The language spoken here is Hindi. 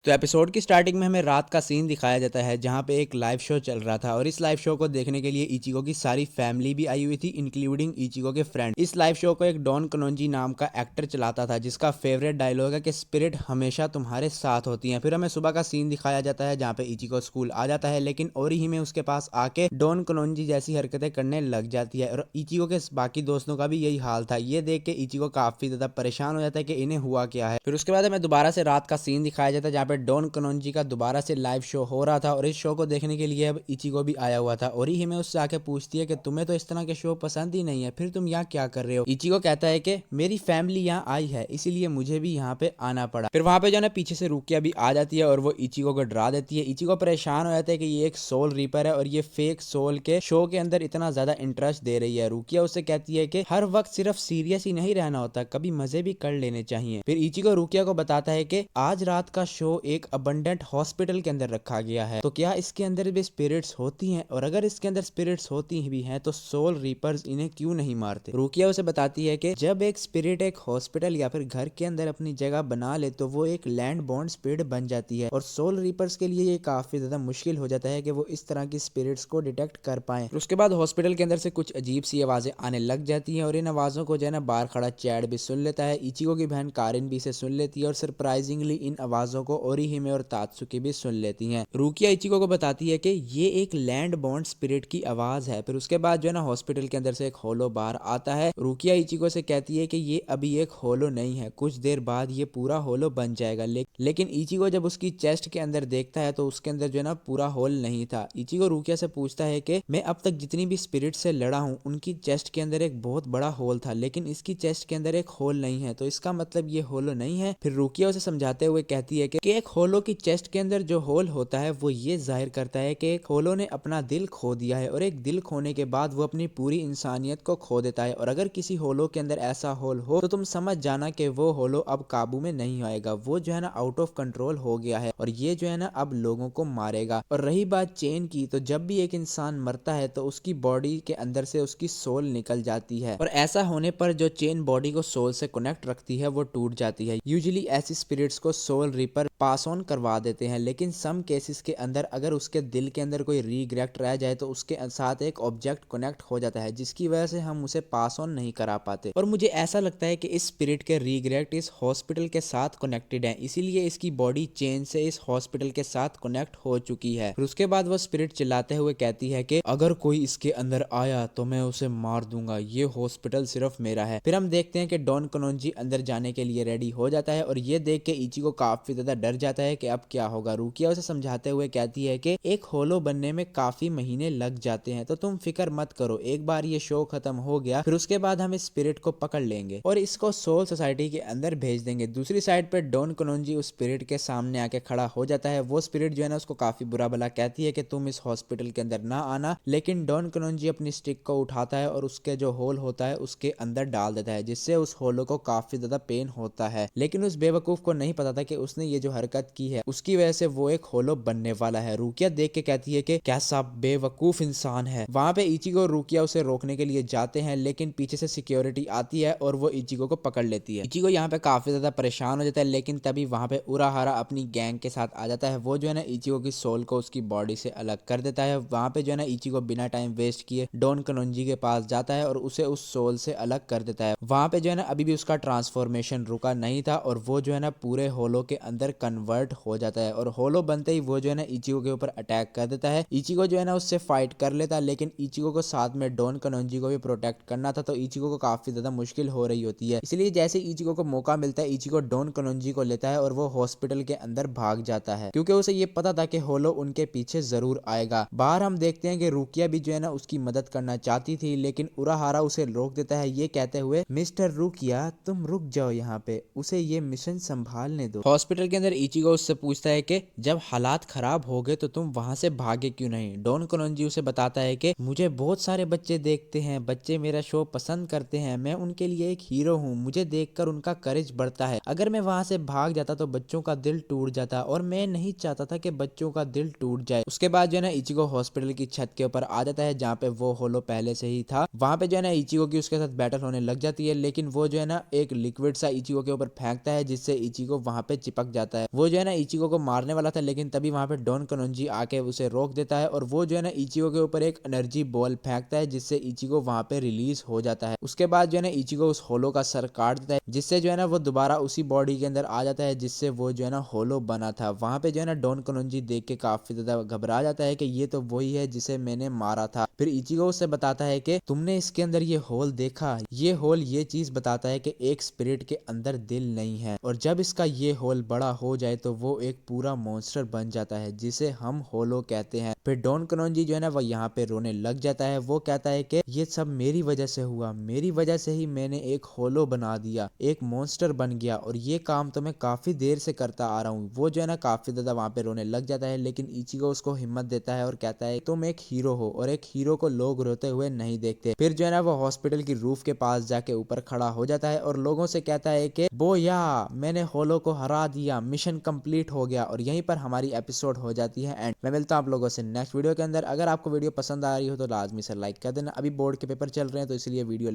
तो एपिसोड की स्टार्टिंग में हमें रात का सीन दिखाया जाता है जहाँ पे एक लाइव शो चल रहा था और इस लाइव शो को देखने के लिए इचिको की सारी फैमिली भी आई हुई थी इंक्लूडिंग इचिको के फ्रेंड। इस लाइव शो को एक डॉन कनोंजी नाम का एक्टर चलाता था जिसका फेवरेट डायलॉग है कि स्पिरिट हमेशा तुम्हारे साथ होती हैं। फिर हमें सुबह का सीन दिखाया जाता है जहाँ पे इचिको स्कूल आ जाता है लेकिन ओरी में उसके पास आके डॉन कनोंजी जैसी हरकतें करने लग जाती है और इचिको के बाकी दोस्तों का भी यही हाल था। ये देख के इचिको काफी ज्यादा परेशान हो जाता है कि इन्हें हुआ क्या है। फिर उसके बाद हमें दोबारा से रात का सीन दिखाया जाता है जहाँ पे डॉन कनोंजी का दोबारा से लाइव शो हो रहा था और इस शो को देखने के लिए अब इचिको भी आया हुआ था और ही हमें उससे आके पूछती है कि तुम्हें तो इस तरह के शो पसंद ही नहीं है, फिर तुम यहाँ क्या कर रहे हो। इचिको कहता है कि मेरी फैमिली यहाँ आई है इसीलिए मुझे भी यहाँ पे आना पड़ा। फिर वहां पे जो है पीछे से रुकिया भी आ जाती है और वो इचिको को डरा देती है। इचिको परेशान हो जाता है कि ये एक सोल रीपर है और ये फेक सोल के शो के अंदर इतना ज्यादा इंटरेस्ट दे रही है। रुकिया उससे कहती है कि हर वक्त सिर्फ सीरियस ही नहीं रहना होता, कभी मजे भी कर लेने चाहिए। फिर इचिको रुकिया को बताता है कि आज रात का शो एक अबंडेंट हॉस्पिटल के अंदर रखा गया है, तो क्या इसके अंदर भी स्पिरिट्स होती हैं, और अगर इसके अंदर स्पिरिट्स होती भी हैं तो सोल रीपर्स इन्हें क्यों नहीं मारते। रुकिया उसे बताती है कि जब एक स्पिरिट एक हॉस्पिटल या फिर घर के अंदर अपनी जगह बना ले तो वो एक लैंड बॉन्ड स्पिरिट बन जाती है और सोल रीपर्स के लिए ये काफी ज्यादा मुश्किल हो जाता है कि वो इस तरह की स्पिरिट्स को डिटेक्ट कर पाए। उसके बाद हॉस्पिटल के अंदर से कुछ अजीब सी आवाजें आने लग जाती हैं और इन आवाजों को जो है ना बाहर खड़ा चैड भी सुन लेता है। इचिको की बहन कारिन भी इसे सुन लेती है और सरप्राइजिंगली इन आवाजों को ओरिहिमे और तात्सुकी भी सुन लेती हैं। रुकिया इचिको को बताती है कि ये एक लैंड बॉन्ड स्पिरिट की आवाज है। फिर उसके बाद जो है ना हॉस्पिटल के अंदर से एक होलो बाहर आता है। रुकिया इचिको से कहती है कि ये अभी एक होलो नहीं है, कुछ देर बाद ये पूरा होलो बन जाएगा। लेकिन इचिको जब उसकी चेस्ट के अंदर देखता है तो उसके अंदर जो है ना पूरा होल नहीं था। इचिको रुकिया से पूछता है कि मैं अब तक जितनी भी स्पिरिट से लड़ा हूँ उनकी चेस्ट के अंदर एक बहुत बड़ा होल था लेकिन इसकी चेस्ट के अंदर एक होल नहीं है, तो इसका मतलब ये होलो नहीं है। फिर रुकिया उसे समझाते हुए कहती है कि एक होलो की चेस्ट के अंदर जो होल होता है वो ये जाहिर करता है कि एक होलो ने अपना दिल खो दिया है और एक दिल खोने के बाद वो अपनी पूरी इंसानियत को खो देता है, और अगर किसी होलो के अंदर ऐसा होल हो तो तुम समझ जाना कि वो होलो अब काबू में नहीं आएगा, वो जो है ना आउट ऑफ कंट्रोल हो गया है और ये जो है ना अब लोगों को मारेगा। और रही बात चेन की, तो जब भी एक इंसान मरता है तो उसकी बॉडी के अंदर से उसकी सोल निकल जाती है और ऐसा होने पर जो चेन बॉडी को सोल से कनेक्ट रखती है वो टूट जाती है। यूजुअली ऐसी स्पिरिट्स को सोल रीपर पास ऑन करवा देते हैं, लेकिन सम केसेस के अंदर अगर उसके दिल के अंदर कोई रीग्रेक्ट रह जाए तो उसके साथ एक ऑब्जेक्ट कनेक्ट हो जाता है जिसकी वजह से हम उसे पास ऑन नहीं करा पाते। और मुझे ऐसा लगता है कि इस स्पिरिट के रीग्रेक्ट इस हॉस्पिटल के साथ कनेक्टेड है, इसीलिए इसकी बॉडी चेन से इस हॉस्पिटल के साथ कनेक्ट हो चुकी है। फिर उसके बाद वो स्पिरिट चिल्लाते हुए कहती है कि अगर कोई इसके अंदर आया तो मैं उसे मार दूंगा, ये हॉस्पिटल सिर्फ मेरा है। फिर हम देखते हैं कि डॉन कनोंजी अंदर जाने के लिए रेडी हो जाता है और ये देख के इचिको काफी ज्यादा डर जाता है कि अब क्या होगा। रुकिया उसे समझाते हुए कहती है कि एक होलो बनने में काफी महीने लग जाते हैं, तो तुम फिक्र मत करो, एक बार ये शो खत्म हो गया फिर उसके बाद हम इस स्पिरिट को पकड़ लेंगे और इसको सोल सोसाइटी के अंदर भेज देंगे। दूसरी साइड पे डॉन कनोंजी उस स्पिरिट के सामने आके खड़ा हो जाता है। वो स्पिरिट जो है ना उसको काफी बुरा भला कहती है कि तुम इस हॉस्पिटल के अंदर ना आना, लेकिन डॉन कनोंजी अपनी स्टिक को उठाता है और उसके जो होल होता है उसके अंदर डाल देता है जिससे उस होलो को काफी ज्यादा पेन होता है। लेकिन उस बेवकूफ को नहीं पता था कि उसने ये जो हरकत की है उसकी वजह से वो एक होलो बनने वाला है। रुकिया देख के कहती है कि कैसा बेवकूफ इंसान है। वहां पे इचिको और रुकिया उसे रोकने के लिए जाते हैं लेकिन पीछे से सिक्योरिटी आती है और वो इचिको को पकड़ लेती है। इचिको यहाँ पे काफी ज्यादा परेशान हो जाता है लेकिन तभी वहां पे उराहारा अपनी गैंग के साथ आ जाता है। वो जो है ना इचिको की सोल को उसकी बॉडी से अलग कर देता है। वहां पे जो है ना इचिको बिना टाइम वेस्ट किए डॉन कनोंजी के पास जाता है और उसे उस सोल से अलग कर देता है। वहां पे जो है ना अभी भी उसका ट्रांसफॉर्मेशन रुका नहीं था और वो जो है ना पूरे होलो के अंदर कन्वर्ट हो जाता है और होलो बनते ही वो जो है ना इचिको के ऊपर अटैक कर देता है। इचिको जो है ना उससे फाइट कर लेता है लेकिन इचिको को साथ में डॉन कनोंजी को भी प्रोटेक्ट करना था, तो इचिको को काफी ज्यादा मुश्किल हो रही होती है। इसलिए जैसे इचिको को मौका मिलता है इचिको डॉन कनोंजी को लेता है और वो हॉस्पिटल के अंदर भाग जाता है क्योंकि उसे ये पता था कि होलो उनके पीछे जरूर आएगा। बाहर हम देखते हैं कि रुकिया भी जो है ना उसकी मदद करना चाहती थी लेकिन उराहारा उसे रोक देता है ये कहते हुए, मिस्टर रुकिया तुम रुक जाओ, यहाँ पे उसे ये मिशन संभालने दो। हॉस्पिटल के अंदर इचिको उससे पूछता है कि जब हालात खराब हो गए तो तुम वहां से भागे क्यों नहीं। डॉन कनोंजी उसे बताता है कि मुझे बहुत सारे बच्चे देखते हैं, बच्चे मेरा शो पसंद करते हैं, मैं उनके लिए एक हीरो हूँ, मुझे देखकर उनका करेज बढ़ता है, अगर मैं वहां से भाग जाता तो बच्चों का दिल टूट जाता और मैं नहीं चाहता था कि बच्चों का दिल टूट जाए। उसके बाद जो है ना इचिको हॉस्पिटल की छत के ऊपर आ जाता है जहाँ पे वो होलो पहले से ही था। वहां पे जो है ना इचिको की उसके साथ बैटल होने लग जाती है लेकिन वो जो है ना एक लिक्विड सा इचिको के ऊपर फेंकता है जिससे इचिको वहां पे चिपक जाता है वो जो है ना इचिको को मारने वाला था, लेकिन तभी वहां पे डॉन कनोंजी आके उसे रोक देता है और वो जो है ना इचिको के ऊपर एक एनर्जी बॉल फेंकता है जिससे इचिको वहां पे रिलीज हो जाता है। उसके बाद जो है ना इचिको उस होलो का सर काट देता है जिससे जो है ना वो दोबारा उसी बॉडी के अंदर आ जाता है जिससे वो जो है ना होलो बना था। वहां पे जो है ना डॉन कनोंजी देख के काफी ज्यादा घबरा जाता है कि ये तो वही है जिसे मैंने मारा था। फिर इचिको उससे बताता है कि तुमने इसके अंदर ये होल देखा, ये होल ये चीज बताता है कि एक स्पिरिट के अंदर दिल नहीं है और जब इसका ये होल बड़ा हो जाए तो वो एक पूरा मॉन्स्टर बन जाता है जिसे हम होलो कहते हैं। फिर डॉन कनोंजी जो है ना वो यहाँ पे रोने लग जाता है। वो कहता है कि ये सब मेरी वजह से हुआ, मेरी वजह से ही मैंने एक होलो बना दिया, एक मॉन्स्टर बन गया और ये काम तो मैं काफी देर से करता आ रहा हूँ। वो जो है ना काफी ज्यादा वहां पे रोने लग जाता है, लेकिन इचिको उसको हिम्मत देता है और कहता है तुम एक हीरो हो और एक हीरो को लोग रोते हुए नहीं देखते। फिर जो है ना वो हॉस्पिटल की रूफ के पास जाके ऊपर खड़ा हो जाता है और लोगों से कहता है कि बोया मैंने होलो को हरा दिया, मिशन कंप्लीट हो गया। और यहीं पर हमारी एपिसोड हो जाती है एंड। मैं मिलता हूँ आप लोगों से नेक्स्ट वीडियो के अंदर। अगर आपको वीडियो पसंद आ रही हो तो लाजमी से लाइक कर देना। अभी बोर्ड के पेपर चल रहे हैं तो इसलिए वीडियो